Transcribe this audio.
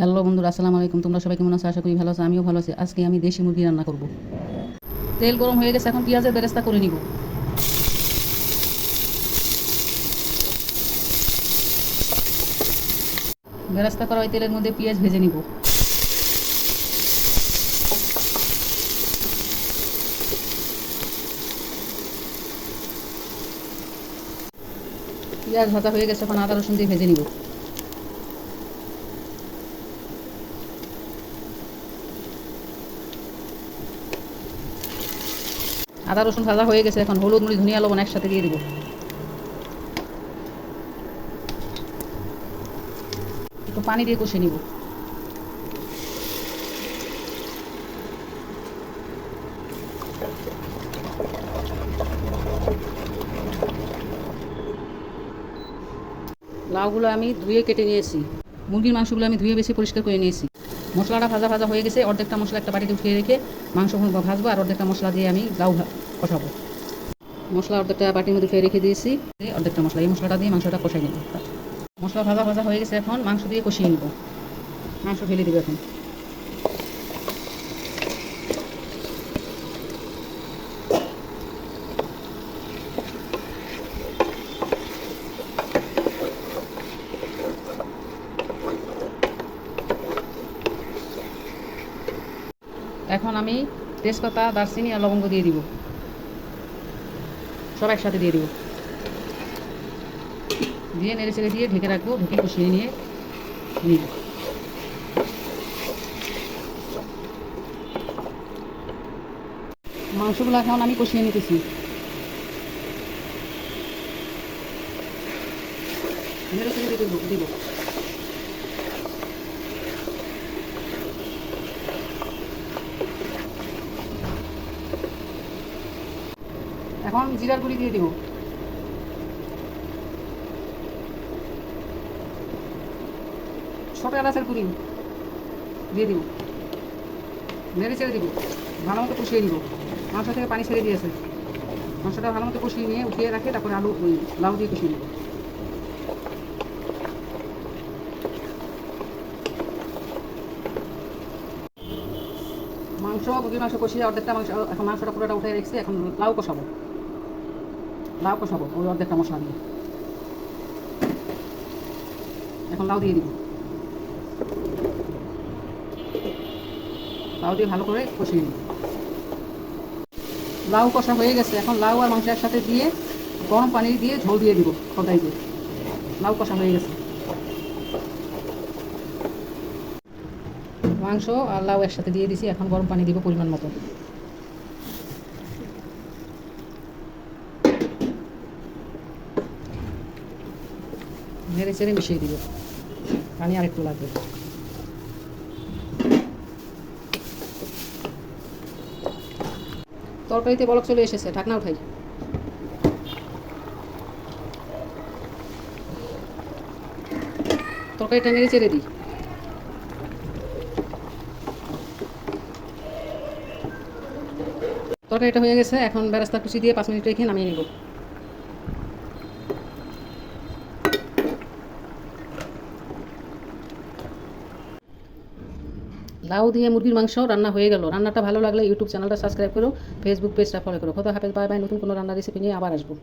Hello বন্ধুরা, আসসালামু আলাইকুম। তোমরা সবাই কেমন আছো? আশা করি ভালো আছো। আমিও ভালো আছি। আজকে আমি দেশি মুরগি রান্না করব। তেল গরম হয়ে গেছে, এখন পেঁয়াজের বেরেস্তা করে নিব। বেরেস্তা করা ওই তেলের মধ্যে পেঁয়াজ ভেজে নিব। পেঁয়াজ ভাজা হয়ে গেছে, এখন আদা রসুন দিয়ে ভেজে নিব। আদা রসুন ভাজা হয়ে গেছে, এখন হলুদ মরিচ ধনিয়া লবণ একসাথে দিয়ে দিব। একটু পানি দিয়ে কষে নিব। লাউগুলো আমি ধুয়ে কেটে নিয়েছি। মুরগির মাংসগুলো আমি ধুয়ে বেশি পরিষ্কার করে নিয়েছি। মশলাটা ভাজা ভাজা হয়ে গেছে, অর্ধেকটা মশলা একটা বাটিতে উঠিয়ে রেখে মাংস ভাজবো, আর অর্ধেকটা মশলা দিয়ে আমি লাউ কষাবো। মশলা অর্ধেকটা বাটির মধ্যে উঠিয়ে রেখে দিয়েছি, অর্ধেকটা মশলা, এই মশলাটা দিয়ে মাংসটা কষাই নেব। মশলা ভাজা ভাজা হয়ে গেছে, এখন মাংস দিয়ে কষিয়ে নেব। মাংস ফেলে দেবো এখন। এখন আমি তেজপাতা, দারচিনি আর লবঙ্গ দিয়ে দিব, সব একসাথে দিয়ে দিব। দিয়ে নেড়ে চেড়ে দিয়ে ঢেকে রাখবো, ঢেকে কষিয়ে নিয়ে নিব। মাংসগুলো এখন আমি কষিয়ে নিতেছি। নেড়ে চেড়ে দিব। এখন জিরার গুঁড়ি দিয়ে দিব। ছোটো এলাচের গুঁড়ি দিয়ে দিব। নেড়ে চেড়ে দিব, ভালো মতো কষিয়ে দিব। মাংস থেকে পানি ছেড়ে দিয়েছে, মাংসটা ভালো মতো কষিয়ে নিয়ে উঠিয়ে রাখে, তারপরে আলু লাউ দিয়ে কষিয়ে নেব। মুরগির মাংস কষিয়ে অর্ধেকটা মাংস, এখন মাংসটা পুরোটা উঠে রেখেছি। এখন লাউ কষাবো ওই অর্ধেকটা মশলা দিয়ে। এখন লাউ দিয়ে দিব। লাউ দিয়ে ভালো করে কষিয়ে নিব। লাউ কষা হয়ে গেছে, এখন লাউ আর মাংসের সাথে দিয়ে গরম পানি দিয়ে ঝোল দিয়ে দিব খোদাই দিয়ে। লাউ কষা হয়ে গেছে। মাংস আর লাউ একসাথে দিয়ে দিছি, এখন গরম পানি দিব পরিমাণ মতো। নেড়ে চেড়ে মিশিয়ে দিব, পানি আর একটু লাগবে। তরকারিতে বলক চলে এসেছে, ঢাকনা উঠাই। তরকারিটা নেড়ে চেড়ে দিই। তরকারিটা হয়ে গেছে, এখন বেরেস্তা কুচি দিয়ে 5 মিনিট রেখে নামিয়ে নেব। লাউ দিয়ে মুরগির মাংস রান্না হয়ে গেল। রান্নাটা ভালো লাগলে ইউটিউব চ্যানেলটা সাবস্ক্রাইব করো, ফেসবুক পেজটা ফলো করো। খোদা হাফেজ, বাই বাই। নতুন কোনো রান্নার রেসিপি নিয়ে আবার আসবো।